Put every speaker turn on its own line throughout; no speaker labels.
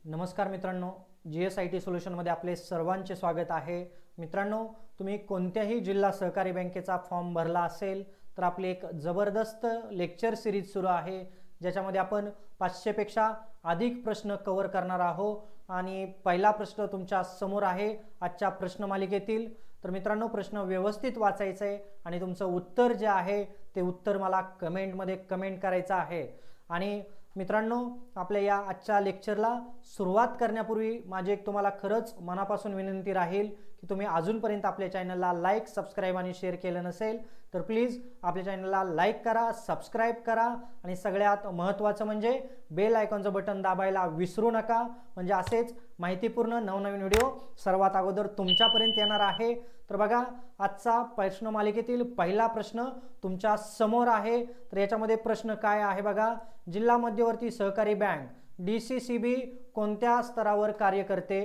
नमस्कार मित्रांनो, GSIT सोल्युशनमध्ये आपले सर्वांचे स्वागत आहे। मित्रांनो, तुम्ही कोणत्याही जिल्हा सहकारी बँकेचा फॉर्म भरला असेल तर आपली एक जबरदस्त लेक्चर सिरीज सुरू आहे, ज्याच्यामध्ये आपण 500 पेक्षा अधिक प्रश्न कव्हर करणार आहोत। आणि पहिला प्रश्न तुमच्या समोर आहे आजच्या प्रश्नमालिकेतील। तर मित्रांनो, प्रश्न व्यवस्थित वाचायचा आहे आणि तुमचं उत्तर जे आहे ते उत्तर मला कमेंटमध्ये कमेंट करायचं आहे। आणि मित्रांनो, आपल्या या आजच्या लेक्चरला सुरुवात करण्यापूर्वी माझी एक तुम्हाला खरंच मनापासून विनंती राहील की तुम्ही अजूनपर्यंत आपल्या चॅनलला लाईक, सबस्क्राइब आणि शेअर केलं नसेल तर प्लीज आपल्या चॅनलला लाईक करा, सबस्क्राइब करा आणि सगळ्यात महत्त्वाचं म्हणजे बेल आयकॉनचं बटन दाबायला विसरू नका, म्हणजे असेच माहितीपूर्ण नवनवीन व्हिडिओ सर्वात अगोदर तुमच्यापर्यंत येणार आहे। तर बघा, आजचा प्रश्नमालिकेतील पहिला प्रश्न तुमच्या समोर आहे। तर याच्यामध्ये प्रश्न काय आहे बघा, जिल्हा मध्यवर्ती सहकारी बँक DCCB कोणत्या स्तरावर कार्य करते?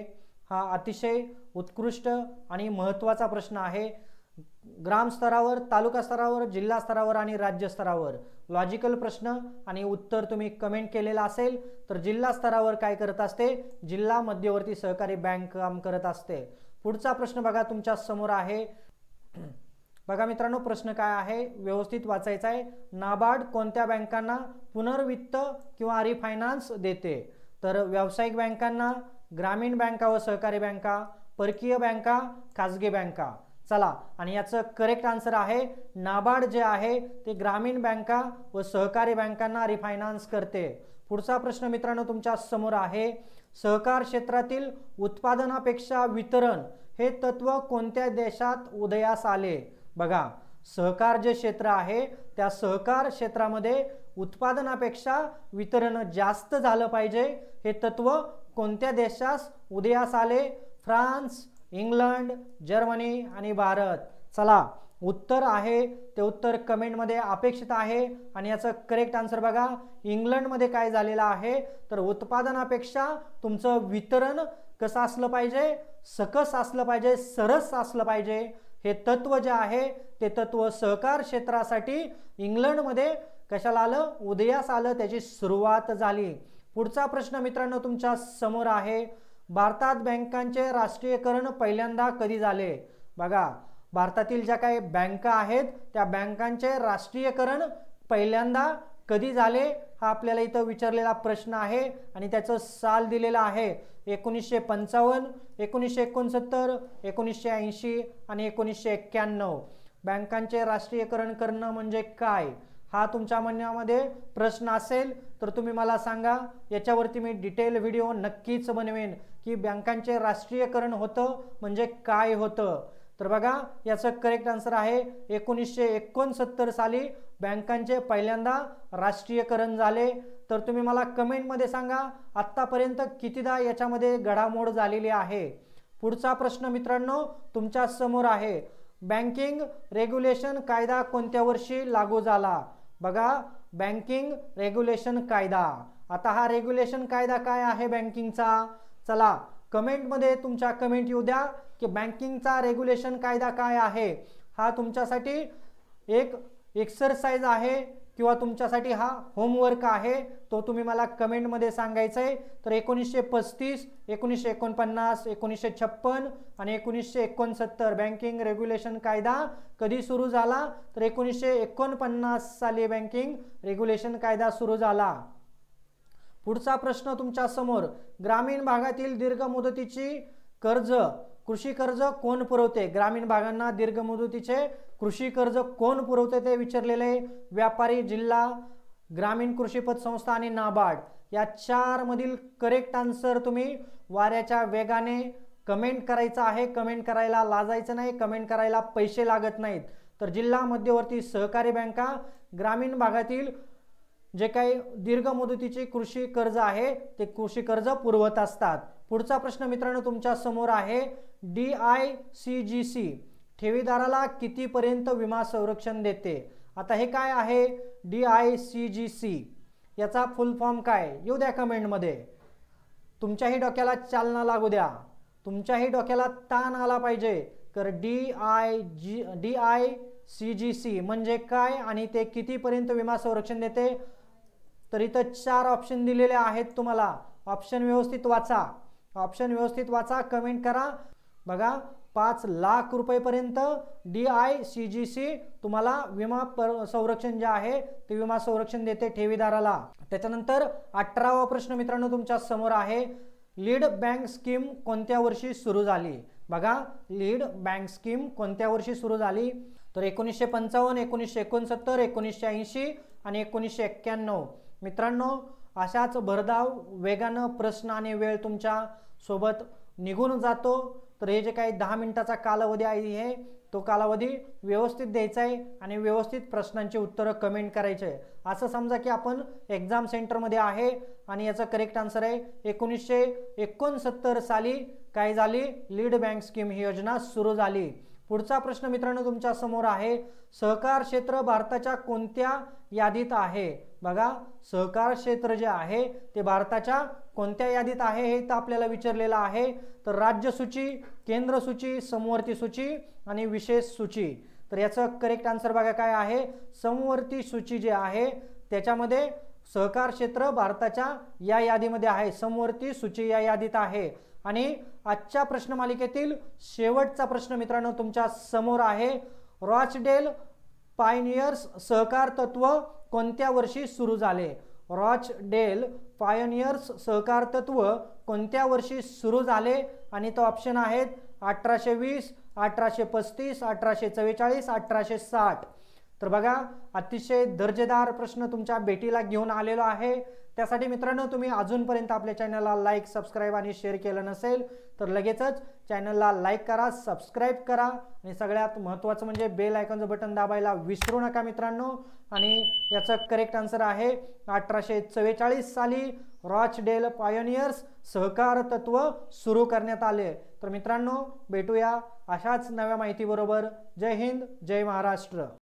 हा अतिशय उत्कृष्ट आणि महत्त्वाचा प्रश्न आहे। ग्राम स्तरावर, तालुका स्तरावर, जिल्हा स्तरावर आणि राज्य स्तरावर लॉजिकल प्रश्न आणि उत्तर तुम्ही कमेंट केलेला असेल तर जिल्हा स्तरावर काय करत असते? जिल्हा मध्यवर्ती सहकारी बँक काम करत असते। पुढचा प्रश्न बघा तुमच्या समोर आहे। बघा मित्रांनो, प्रश्न काय आहे व्यवस्थित वाचायचा आहे। नाबार्ड कोणत्या बँकांना पुनर्वित्त किंवा रिफायनान्स देते? तर व्यावसायिक बँकांना, ग्रामीण बँका व सहकारी बँका, परकीय बँका, खाजगी बँका। चला, आणि याचं करेक्ट आन्सर आहे नाबार्ड जे आहे ते ग्रामीण बँका व सहकारी बँकांना रिफायनान्स करते। पुढचा प्रश्न मित्रांनो तुमच्या समोर आहे, सहकार क्षेत्रातील उत्पादनापेक्षा वितरण हे तत्व कोणत्या देशात उदयास आले? बघा, सहकार जे क्षेत्र आहे त्या सहकार क्षेत्रामध्ये उत्पादनापेक्षा वितरण जास्त झालं पाहिजे हे तत्व कोणत्या देशास उदयास आले? फ्रान्स, इंग्लंड, जर्मनी आणि भारत। चला, उत्तर आहे ते उत्तर कमेंटमध्ये अपेक्षित आहे आणि याचं करेक्ट आन्सर बघा, इंग्लंडमध्ये काय झालेलं आहे तर उत्पादनापेक्षा तुमचं वितरण कसं असलं पाहिजे? सकस असलं पाहिजे, सरस असलं पाहिजे। हे तत्व जे आहे ते तत्व सहकार क्षेत्रासाठी इंग्लंडमध्ये कशाला आलं? उदयास आलं, त्याची सुरुवात झाली। पुढचा प्रश्न मित्रांनो तुमच्या समोर आहे, भारतात बँकांचे राष्ट्रीयकरण पहिल्यांदा कधी झाले? बघा, भारतातील ज्या काही बँका आहेत त्या बँकांचे राष्ट्रीयकरण पहिल्यांदा कधी झाले हा आपल्याला इथं विचारलेला प्रश्न आहे आणि त्याचं साल दिलेलं आहे 1955, 1969, 1980 आणि 1991। बँकांचे राष्ट्रीयकरण करणं म्हणजे काय हा तुमच्या मनामध्ये प्रश्न असेल तर तुम्ही मला सांगा, याच्यावरती मी डिटेल व्हिडिओ नक्कीच बनवेन की बँकांचे राष्ट्रीयकरण होतं म्हणजे काय होतं। तर बघा, याचं करेक्ट आन्सर आहे 1969 साली बँकांचे पहिल्यांदा राष्ट्रीयकरण झाले। तर तुम्ही मला कमेंटमध्ये सांगा आत्तापर्यंत कितीदा याच्यामध्ये घडामोड झालेली आहे। पुढचा प्रश्न मित्रांनो तुमच्या समोर आहे, बँकिंग रेग्युलेशन कायदा कोणत्या वर्षी लागू झाला? बघा, बँकिंग रेग्युलेशन कायदा, आता हा रेग्युलेशन कायदा काय आहे बँकिंगचा? चला, कमेंटमध्ये तुमच्या कमेंट येऊ द्या की बँकिंगचा रेग्युलेशन कायदा काय आहे। हा तुमच्यासाठी एक एक्सरसाइज आहे किंवा तुमच्यासाठी हा होमवर्क आहे, तो तुम्ही मला कमेंटमध्ये सांगायचं आहे। तर 1935, 1949, 1956 आणि 1969 बँकिंग रेग्युलेशन कायदा कधी सुरू झाला? तर 1949 साली बँकिंग रेग्युलेशन कायदा सुरू झाला। पुढचा प्रश्न तुमच्या समोर, ग्रामीण भागातील दीर्घ मुदतीची कर्ज, कृषी कर्ज कोण पुरवते? ग्रामीण भागांना दीर्घ मुदतीचे कृषी कर्ज कोण पुरवते ते विचारलेले। व्यापारी, जिल्हा, ग्रामीण कृषी पतसंस्था आणि नाबार्ड। या चार मधील करेक्ट आन्सर तुम्ही वाऱ्याच्या वेगाने कमेंट करायचं आहे। कमेंट करायला लाजायचं नाही, कमेंट करायला पैसे लागत नाहीत। तर जिल्हा मध्यवर्ती सहकारी बँका ग्रामीण भागातील जे काही दीर्घ मुदतीचे कृषी कर्ज आहे ते कृषी कर्ज पुरवत असतात। पुढचा प्रश्न मित्रांनो तुमच्या समोर आहे, DICGC ठेवीदाराला कितीपर्यंत विमा संरक्षण देते? आता हे काय आहे DICGC, याचा फुल फॉर्म काय येऊ द्या कमेंटमध्ये। तुमच्याही डोक्याला चालना लागू द्या, तुमच्याही डोक्याला ताण आला पाहिजे। तर DICGC म्हणजे काय आणि ते कितीपर्यंत विमा संरक्षण देते? तर इथं चार ऑप्शन दिलेले आहेत तुम्हाला, ऑप्शन व्यवस्थित वाचा, ऑप्शन व्यवस्थित वाचा, कमेंट करा. बघा 5 लाख रुपयेपर्यंत DICGC तुम्हाला विमा संरक्षण जे आहे ते विमा संरक्षण देते ठेवीदाराला. त्याच्यानंतर 18वा प्रश्न मित्रांनो तुमच्या समोर आहे, लीड बँक स्कीम कोणत्या वर्षी सुरू झाली? बघा लीड बँक स्कीम कोणत्या वर्षी सुरू झाली? तर 1955, 1969, 1980 आणि 1991. मित्रांनो अशाच भरधाव वेगानं प्रश्न आणि वेळ तुमच्या सोबत निघून जातो. तर हे जे काही 10 मिनिटाचा कालावधी आहे तो कालावधी व्यवस्थित द्यायचा आहे आणि व्यवस्थित प्रश्नांची उत्तरं कमेंट करायचे आहे. असं समजा की आपण एक्झाम सेंटरमध्ये आहे आणि याचं करेक्ट आन्सर आहे 1969 साली काय झाली? लीड बँक स्कीम ही योजना सुरू झाली. पुढचा प्रश्न मित्रांनो तुमच्या समोर आहे, सहकार क्षेत्र भारताच्या कोणत्या यादीत आहे? बघा सहकार क्षेत्र जे आहे ते भारताच्या कोणत्या यादीत आहे हे तर आपल्याला विचारलेलं आहे. तर राज्य सूची, केंद्र सूची, समवर्ती सूची आणि विशेष सूची. तर याचं करेक्ट आन्सर बघा काय आहे? समवर्ती सूची जे आहे त्याच्यामध्ये सहकार क्षेत्र भारताच्या या यादीमध्ये आहे, समवर्ती सूची या यादीत आहे. आणि आजच्या प्रश्नमालिकेतील शेवटचा प्रश्न मित्रांनो तुमच्या समोर आहे, रॉचडेल पायनियर्स सहकार तत्व कोणत्या वर्षी सुरू झाले? रॉचडेल पायनियर्स सहकार तत्व कोणत्या वर्षी सुरू झाले? आणि तो ऑप्शन आहेत 1820, 1835, 1844, 1860. तर बघा अतिशय दर्जेदार प्रश्न तुमच्या भेटीला घेऊन आलेलो आहे. त्यासाठी मित्रांनो तुम्ही अजूनपर्यंत आपल्या चॅनलला लाईक, सबस्क्राईब आणि शेअर केलं नसेल तर लगेचच चॅनलला लाईक करा, सबस्क्राईब करा आणि सगळ्यात महत्त्वाचं म्हणजे बेल आयकॉनचं बटन दाबायला विसरू नका मित्रांनो. आणि याचं करेक्ट आन्सर आहे 1844 साली रॉचडेल पायोनियर्स सहकार तत्व सुरू करण्यात आले. तर मित्रांनो भेटूया अशाच नव्या माहितीबरोबर. जय हिंद, जय महाराष्ट्र.